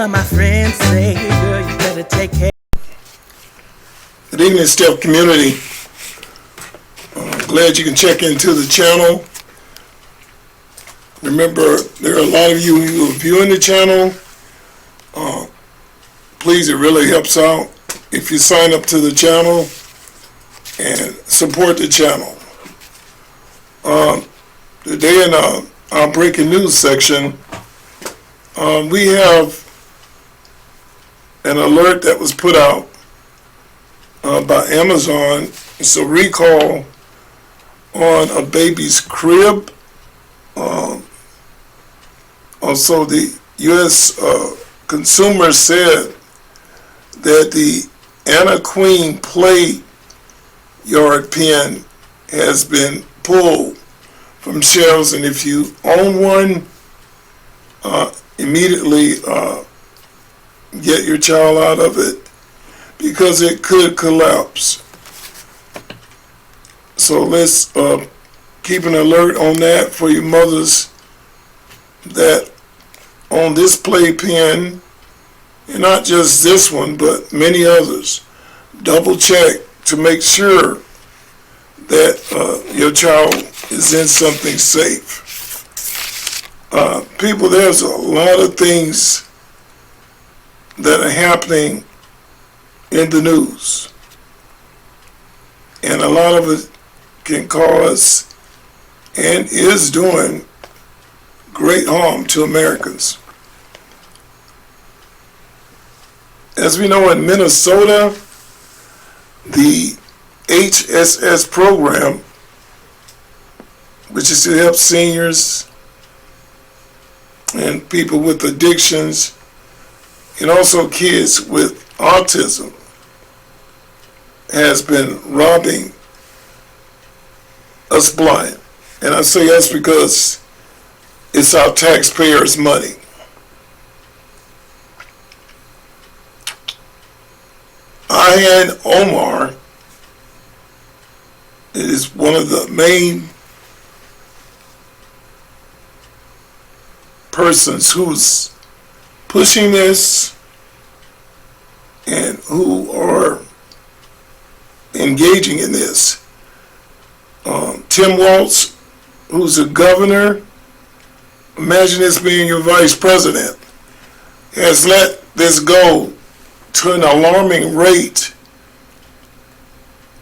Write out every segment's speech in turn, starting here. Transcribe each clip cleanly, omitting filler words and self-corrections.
of my friends say, girl, you better take care. Good evening, Steph community. Glad you can check into the channel. Remember, there are a lot of you who are viewing the channel. Please, it really helps out if you sign up to the channel and support the channel. Today in our breaking news section, we have an alert that was put out by Amazon. It's a recall on a baby's crib. Also, the U.S. consumer said that the Anna Queen play yard pen has been pulled from shelves, and if you own one, immediately get your child out of it because it could collapse. So let's keep an alert on that for you mothers that own this playpen, and not just this one, but many others. Double check to make sure that your child is in something safe. People, there's a lot of things that are happening in the news, and a lot of it can cause and is doing great harm to Americans. As we know, in Minnesota, the HSS program, which is to help seniors and people with addictions and also kids with autism, has been robbing us blind. And I say us because it's our taxpayers' money. Ilhan Omar is one of the main persons who's pushing this and who are engaging in this. Tim Walz, who's a governor, imagine this being your vice president, has let this go to an alarming rate.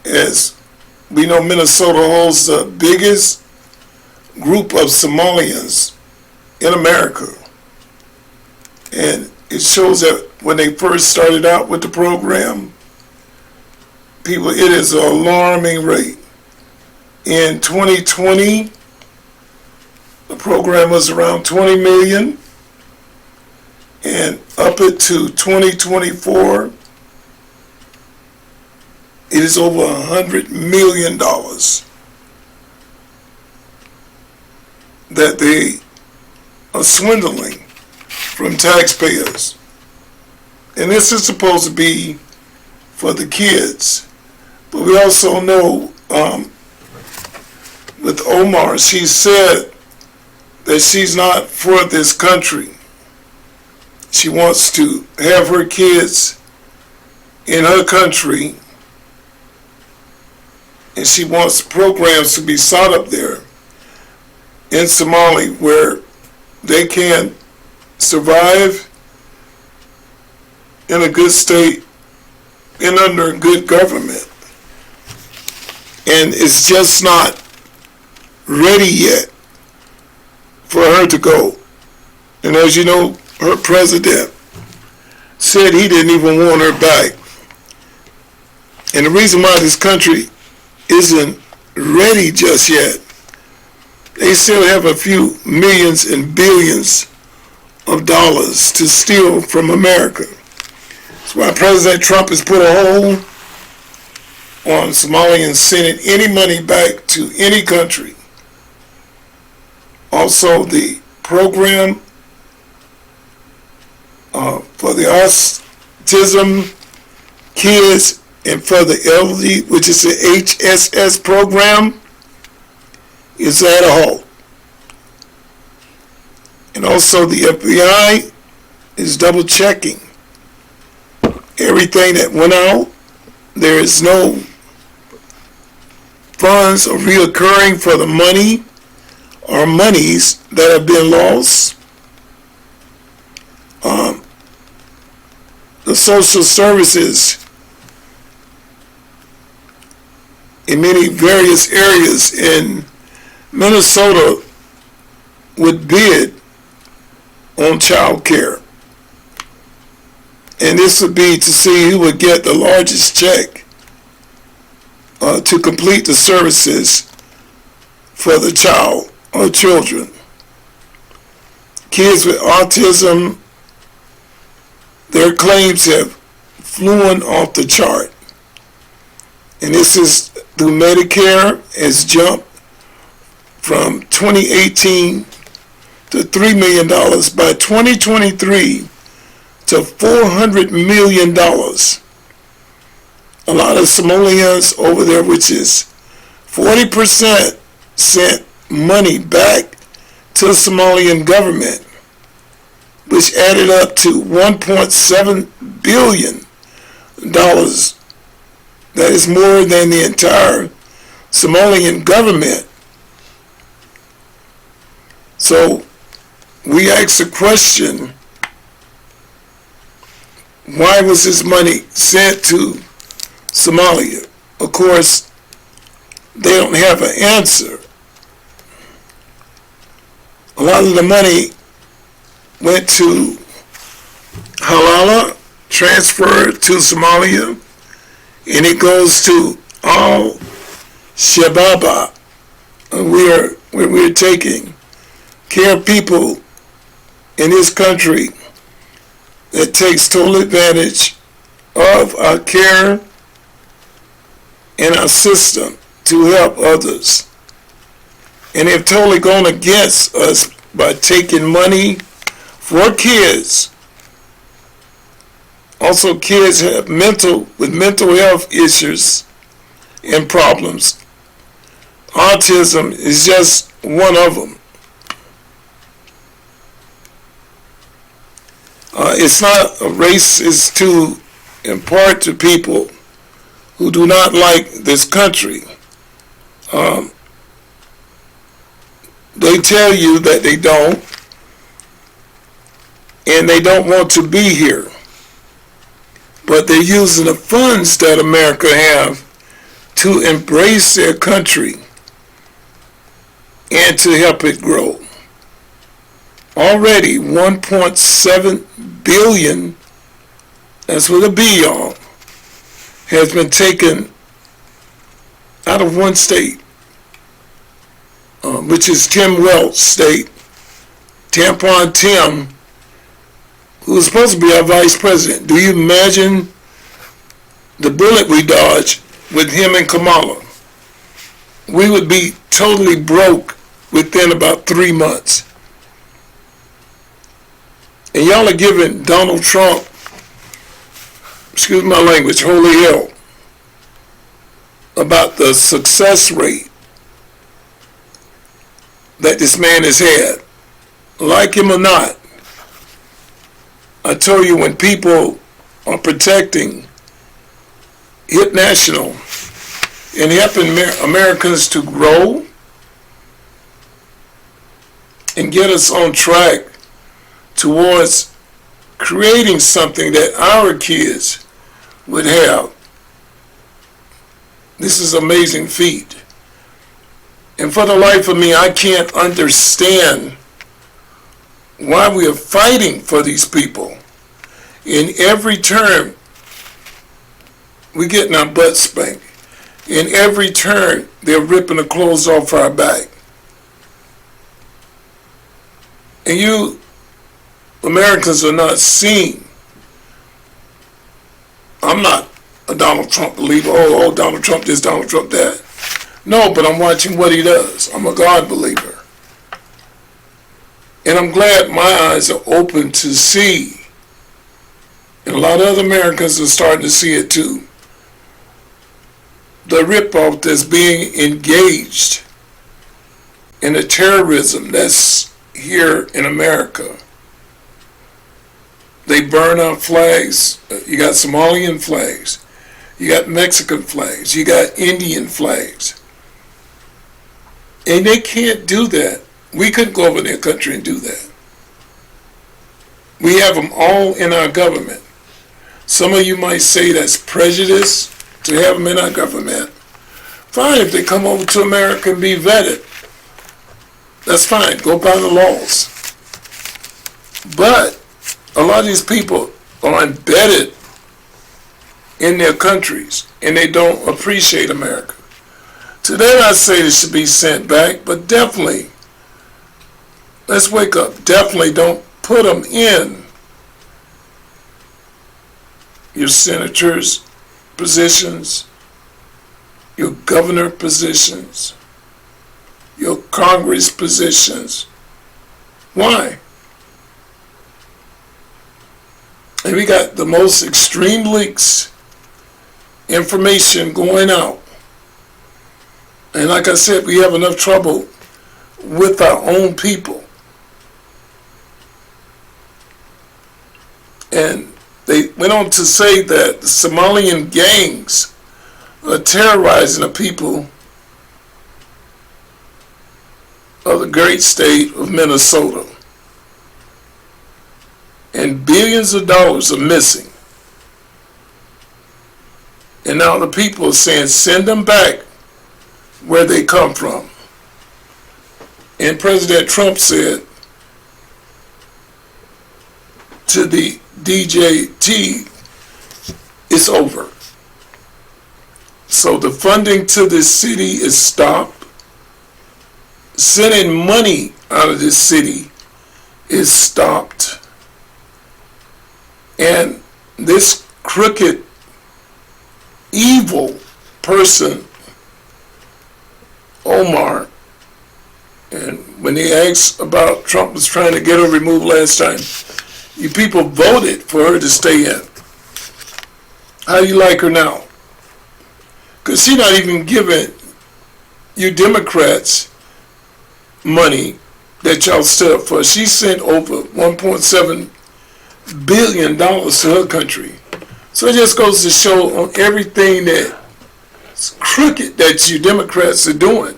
As we know, Minnesota holds the biggest group of Somalians in America. And it shows that when they first started out with the program, people, it is an alarming rate. In 2020, the program was around 20 million, and up it to 2024, it is over $100 million that they are swindling from taxpayers. And this is supposed to be for the kids. But we also know with Omar, she said that she's not for this country. She wants to have her kids in her country, and she wants programs to be set up there in Somalia where they can survive in a good state and under a good government. And it's just not ready yet for her to go. And as you know, her president said he didn't even want her back. And the reason why this country isn't ready just yet, they still have a few millions and billions of dollars to steal from America. That's why President Trump has put a hold on Somalians sending any money back to any country. Also, the program for the autism kids and for the elderly, which is the HSS program, is at a halt. And also the FBI is double checking everything that went out. There is no funds or reoccurring for the money or monies that have been lost. The social services in many various areas in Minnesota would bid on child care. And this would be to see who would get the largest check to complete the services for the child or children. Kids with autism, their claims have flown off the chart. And this is through Medicare, has jumped from 2018 to $3 million by 2023 to $400 million. A lot of Somalians over there, which is 40%, sent money back to the Somalian government, which added up to $1.7 billion. That is more than the entire Somalian government. So we ask the question, why was this money sent to Somalia? Of course, they don't have an answer. A lot of the money went to Halala, transferred to Somalia, and it goes to Al-Shabaab. We're taking care of people in this country that takes total advantage of our care and our system to help others. And they've totally gone against us by taking money for kids. Also, kids have mental health issues and problems. Autism is just one of them. It's not a race, it's to impart to people who do not like this country. They tell you that they don't, and they don't want to be here. But they're using the funds that America have to embrace their country and to help it grow. Already 1.7 billion, that's with a B, y'all, has been taken out of one state, which is Tim Welch State. Tampon Tim, who was supposed to be our vice president. Do you imagine the bullet we dodged with him and Kamala? We would be totally broke within about 3 months. And y'all are giving Donald Trump, excuse my language, holy hell, about the success rate that this man has had. Like him or not, I tell you, when people are protecting Hip National and helping Americans to grow and get us on track towards creating something that our kids would have, this is an amazing feat. And for the life of me, I can't understand why we are fighting for these people. In every turn, we're getting our butts spanked. In every turn, they're ripping the clothes off our back. And you Americans are not seeing. I'm not a Donald Trump believer. Oh, Donald Trump this, Donald Trump that. No, but I'm watching what he does. I'm a God believer. And I'm glad my eyes are open to see, and a lot of other Americans are starting to see it too, the ripoff that's being engaged in the terrorism that's here in America. They burn our flags. You got Somalian flags. You got Mexican flags. You got Indian flags. And they can't do that. We couldn't go over their country and do that. We have them all in our government. Some of you might say that's prejudice to have them in our government. Fine, if they come over to America and be vetted. That's fine. Go by the laws. But a lot of these people are embedded in their countries and they don't appreciate America. Today I say they should be sent back, but definitely, let's wake up. Definitely don't put them in your senators' positions, your governor positions, your Congress positions. Why? And we got the most extreme leaks, information going out. And like I said, we have enough trouble with our own people. And they went on to say that the Somalian gangs are terrorizing the people of the great state of Minnesota. And billions of dollars are missing. And now the people are saying, send them back where they come from. And President Trump said to the DJT, it's over. So the funding to this city is stopped. Sending money out of this city is stopped. And this crooked, evil person, Omar, and when he asked about Trump was trying to get her removed last time, you people voted for her to stay in. How do you like her now? Because she's not even giving you Democrats money that y'all stood up for. She sent over $1.7 billion to her country. So it just goes to show on everything that's crooked that you Democrats are doing.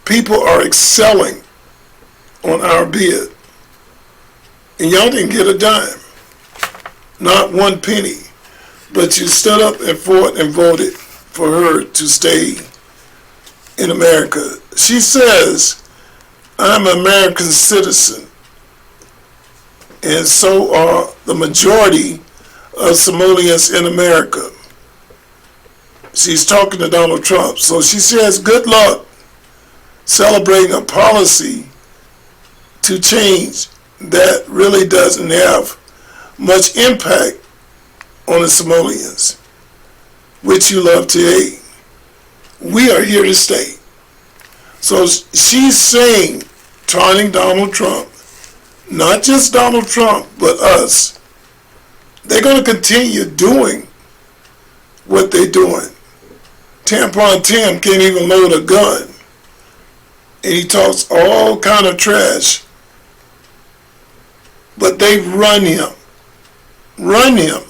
People are excelling on our bid. And y'all didn't get a dime. Not one penny. But you stood up and fought and voted for her to stay in America. She says, I'm an American citizen. And so are the majority of Somalians in America. She's talking to Donald Trump. So she says, good luck celebrating a policy to change that really doesn't have much impact on the Somalians, which you love to hate. We are here to stay. So she's saying, taunting Donald Trump, not just Donald Trump, but us. They're going to continue doing what they're doing. Tampon Tim can't even load a gun. And he talks all kind of trash. But they run him. Run him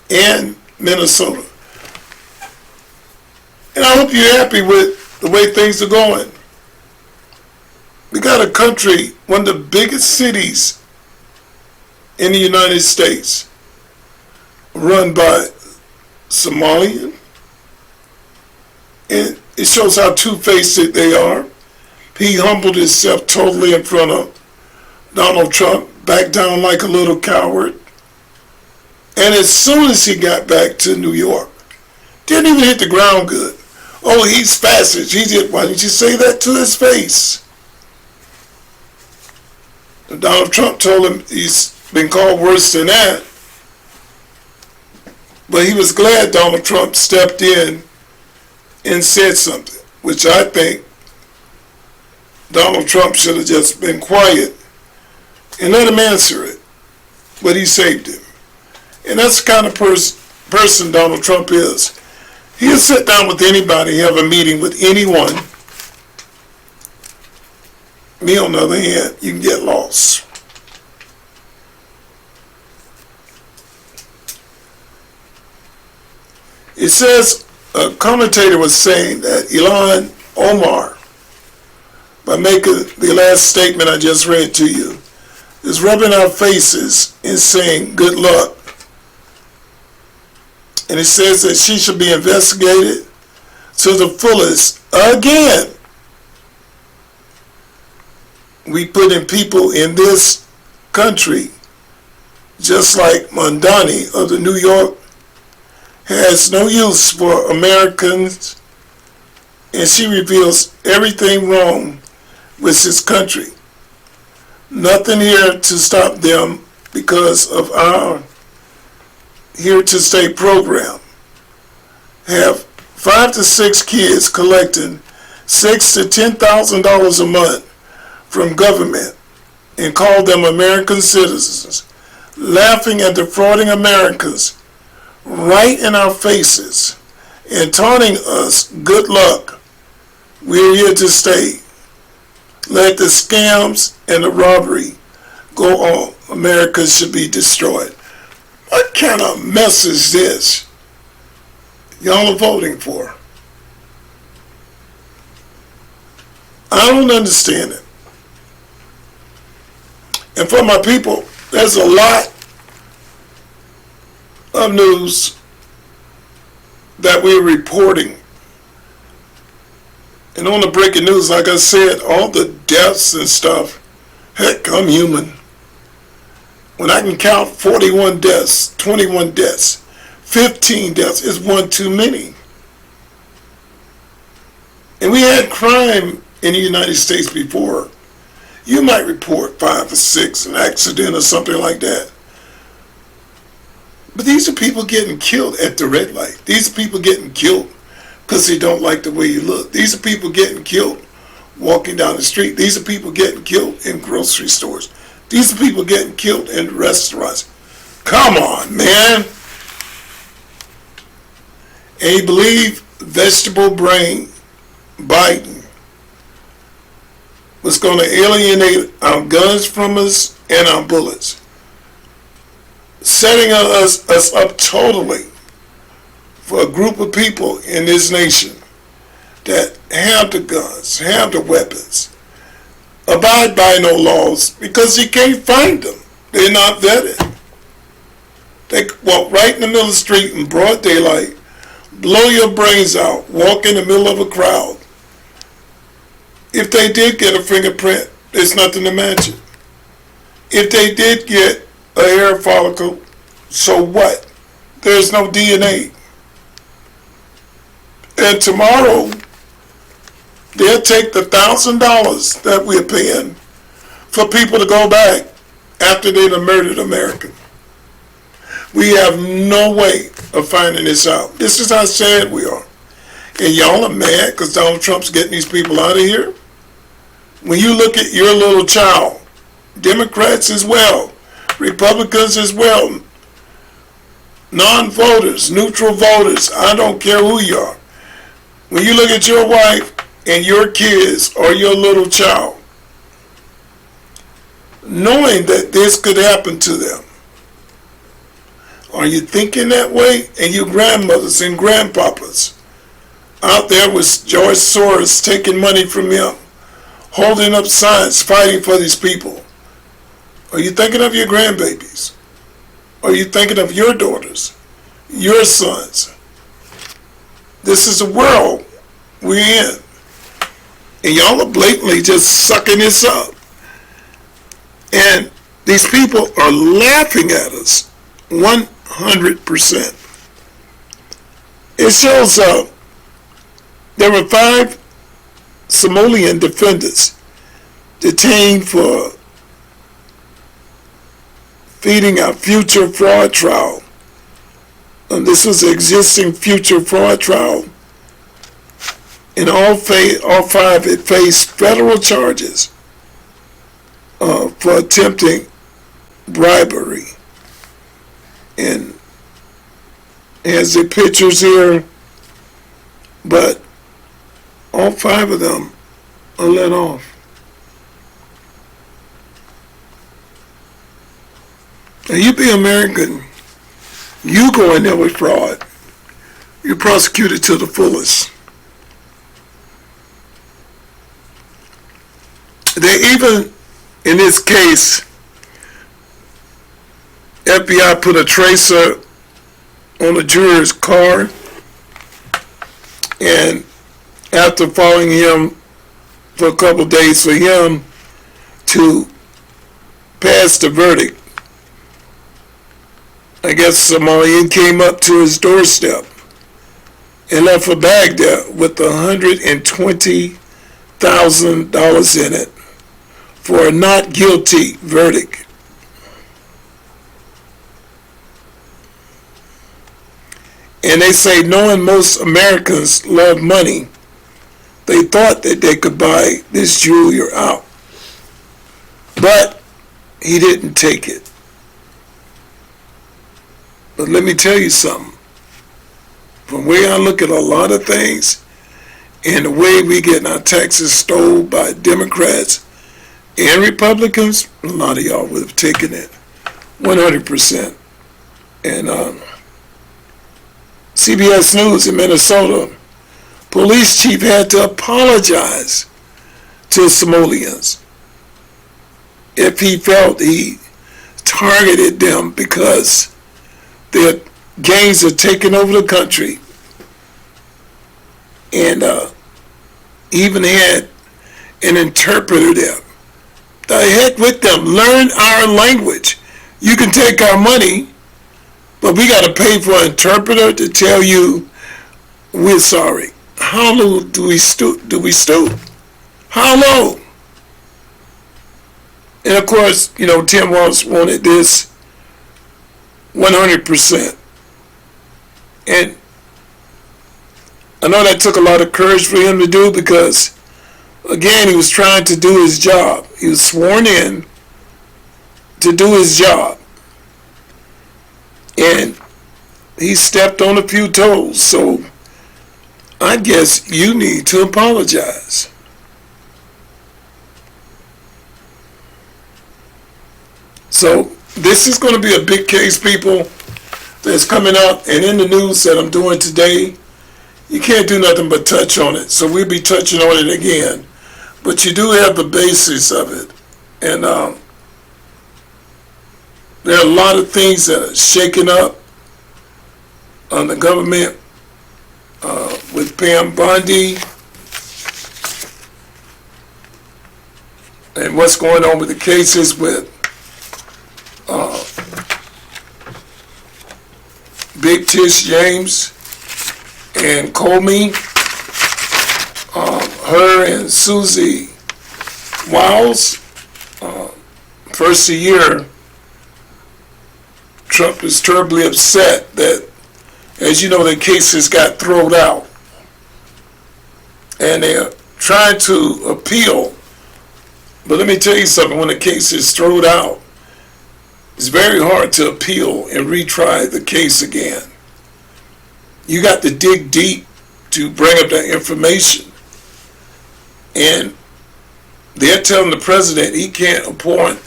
in Minnesota. And I hope you're happy with the way things are going. We got a country, one of the biggest cities in the United States, run by Somalian. And it shows how two-faced they are. He humbled himself totally in front of Donald Trump, backed down like a little coward. And as soon as he got back to New York, didn't even hit the ground good. Oh, he's fascist. Why didn't you say that to his face? And Donald Trump told him he's been called worse than that. But he was glad Donald Trump stepped in and said something, which I think Donald Trump should have just been quiet and let him answer it. But he saved him. And that's the kind of person Donald Trump is. He'll sit down with anybody, have a meeting with anyone. Me, on the other hand, you can get lost. It says, a commentator was saying that Ilhan Omar, by making the last statement I just read to you, is rubbing our faces and saying good luck. And it says that she should be investigated to the fullest. Again, we putting people in this country, just like Mondani of the New York, has no use for Americans, and she reveals everything wrong with this country. Nothing here to stop them because of our Here to Stay program. Have 5 to 6 kids collecting $6,000 to $10,000 a month from government and call them American citizens, laughing and defrauding Americans right in our faces and taunting us, good luck, we're here to stay. Let the scams and the robbery go on. America should be destroyed. What kind of mess is this y'all are voting for? I don't understand it. And for my people, there's a lot of news that we're reporting. And on the breaking news, like I said, all the deaths and stuff, heck, I'm human. When I can count 41 deaths, 21 deaths, 15 deaths, it's one too many. And we had crime in the United States before. You might report 5 or 6, an accident or something like that. But these are people getting killed at the red light. These are people getting killed because they don't like the way you look. These are people getting killed walking down the street. These are people getting killed in grocery stores. These are people getting killed in restaurants. Come on, man. And you believe vegetable brain Biden was going to alienate our guns from us and our bullets, setting us up totally for a group of people in this nation that have the guns, have the weapons, abide by no laws because you can't find them. They're not vetted. They walk right in the middle of the street in broad daylight, blow your brains out, walk in the middle of a crowd. If they did get a fingerprint, there's nothing to match it. If they did get a hair follicle, so what? There's no DNA. And tomorrow, they'll take the $1,000 that we're paying for people to go back after they've murdered America. We have no way of finding this out. This is how sad we are. And y'all are mad because Donald Trump's getting these people out of here. When you look at your little child, Democrats as well, Republicans as well, non-voters, neutral voters, I don't care who you are. When you look at your wife and your kids or your little child, knowing that this could happen to them, are you thinking that way? And your grandmothers and grandpapas out there with George Soros taking money from him, holding up signs, fighting for these people. Are you thinking of your grandbabies? Are you thinking of your daughters, your sons? This is the world we're in. And y'all are blatantly just sucking this up. And these people are laughing at us 100%. It shows there were 5 Somalian defendants detained for feeding a future fraud trial. And this was an existing future fraud trial. And all 5 had faced federal charges for attempting bribery. And has the pictures here, but all 5 of them are let off. Now you be American, you go in there with fraud. you're prosecuted to the fullest. They even, in this case, FBI put a tracer on the juror's car, and after following him for a couple of days for him to pass the verdict, I guess Somalian came up to his doorstep and left a bag there with $120,000 in it for a not guilty verdict. And they say, knowing most Americans love money, they thought that they could buy this jeweler out. But he didn't take it. But let me tell you something. From the way I look at a lot of things, and the way we get our taxes stole by Democrats and Republicans, a lot of y'all would have taken it 100%. And CBS News in Minnesota, police chief had to apologize to Somalians if he felt he targeted them because their gangs are taking over the country. And even had an interpreter there. The heck with them. Learn our language. You can take our money, but we got to pay for an interpreter to tell you we're sorry. How low do we stoop? How low? And of course, you know, Tim Walz wanted this 100%. And I know that took a lot of courage for him to do because, again, he was trying to do his job. He was sworn in to do his job. And he stepped on a few toes. So I guess you need to apologize. So this is going to be a big case, people, that's coming up. And in the news that I'm doing today, you can't do nothing but touch on it. So we'll be touching on it again. But you do have the basis of it. And there are a lot of things that are shaking up on the government with Pam Bondi and what's going on with the cases with Big Tish James and Comey, her and Susie Wiles. First of the year, Trump is terribly upset that, as you know, the cases got thrown out. And they're trying to appeal. But let me tell you something, when the case is thrown out, it's very hard to appeal and retry the case again. You got to dig deep to bring up that information. And they're telling the president he can't appoint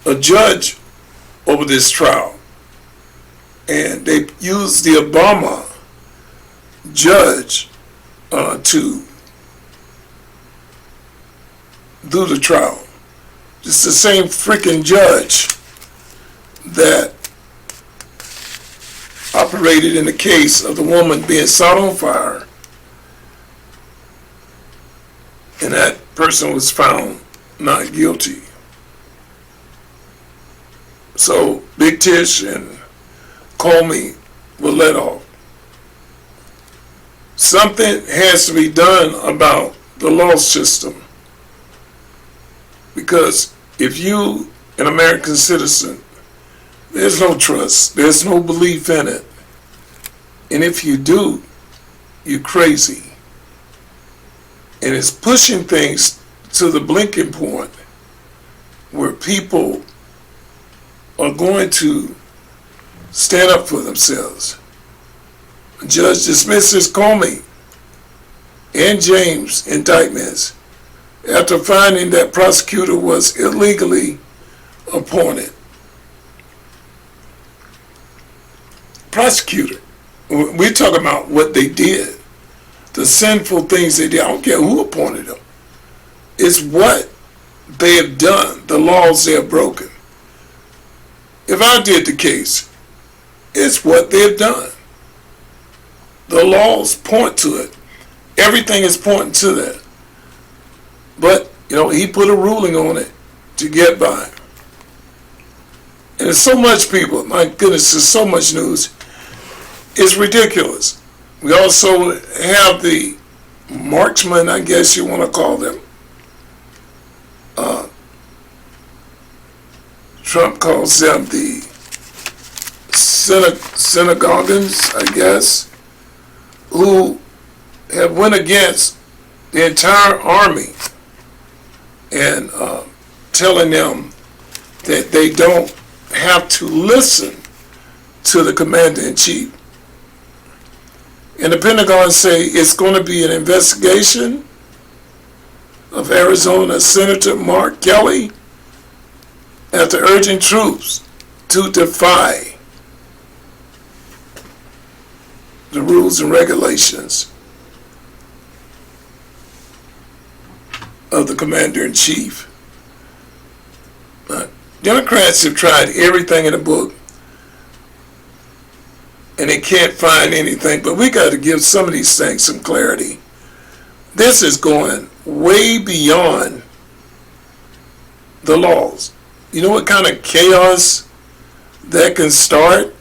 a judge over this trial. And they used the Obama judge to do the trial. It's the same freaking judge that operated in the case of the woman being set on fire, and that person was found not guilty. So Big Tish and Comey were let off. Something has to be done about the law system, because if you, an American citizen, there's no trust, there's no belief in it. And if you do, you're crazy. And it's pushing things to the blinking point where people are going to stand up for themselves. The judge dismisses Comey and James indictments after finding that prosecutor was illegally appointed. Prosecutor. We're talking about what they did, the sinful things they did. I don't care who appointed them. It's what they have done, the laws they have broken. If I did the case, it's what they have done. The laws point to it. Everything is pointing to that. But, he put a ruling on it to get by. And there's so much people, my goodness, there's so much news. It's ridiculous. We also have the marksmen, I guess you want to call them. Trump calls them the synagogues, I guess, who have went against the entire army and telling them that they don't have to listen to the commander-in-chief. And the Pentagon say it's going to be an investigation of Arizona Senator Mark Kelly after urging troops to defy the rules and regulations of the commander-in-chief. Democrats have tried everything in the book and they can't find anything, but we got to give some of these things some clarity. This is going way beyond the laws. You know what kind of chaos that can start?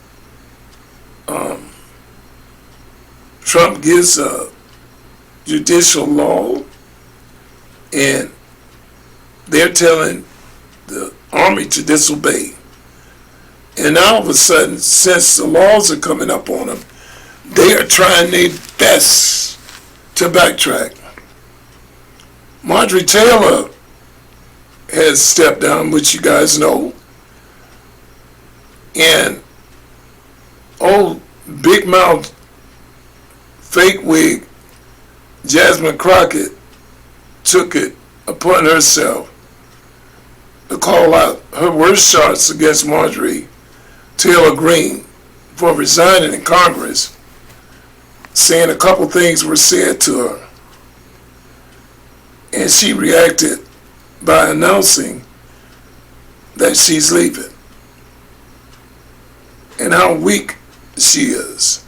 Trump gives a judicial law and they're telling the army to disobey. And now all of a sudden, since the laws are coming up on them, they are trying their best to backtrack. Marjorie Taylor has stepped down, which you guys know. And old big mouth fake wig Jasmine Crockett took it upon herself to call out her worst shots against Marjorie Taylor Greene for resigning in Congress, saying a couple things were said to her. And she reacted by announcing that she's leaving and how weak she is.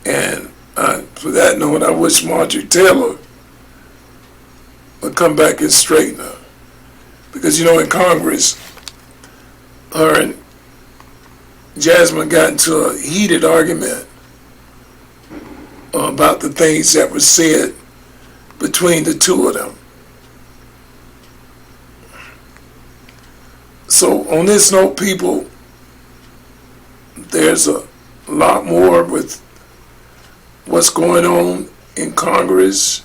And for that note, I wish Marjorie Taylor would come back and straighten her. Because, in Congress, her and Jasmine got into a heated argument about the things that were said between the two of them. So on this note, people, there's a lot more with what's going on in Congress.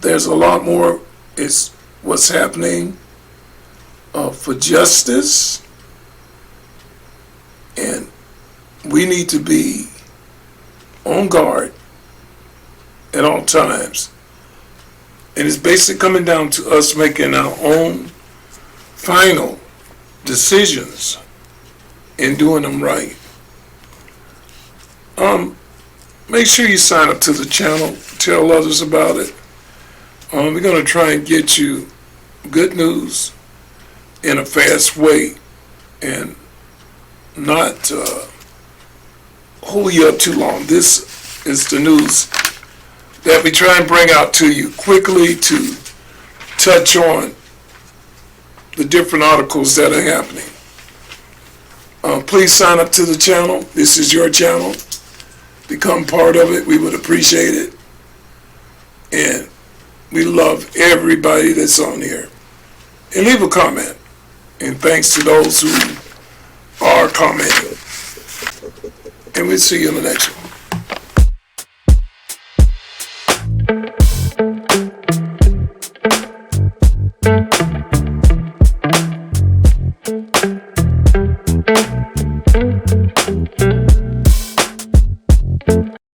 There's a lot more is what's happening for justice, and we need to be on guard at all times. And it's basically coming down to us making our own final decisions and doing them right. Make sure you sign up to the channel, tell others about it. We're going to try and get you good news in a fast way and not hold you up too long. This is the news that we try and bring out to you quickly to touch on the different articles that are happening. Please sign up to the channel. This is your channel. Become part of it. We would appreciate it. And we love everybody that's on here. And leave a comment. And thanks to those who are commenting. And we'll see you in the next one. Thank you.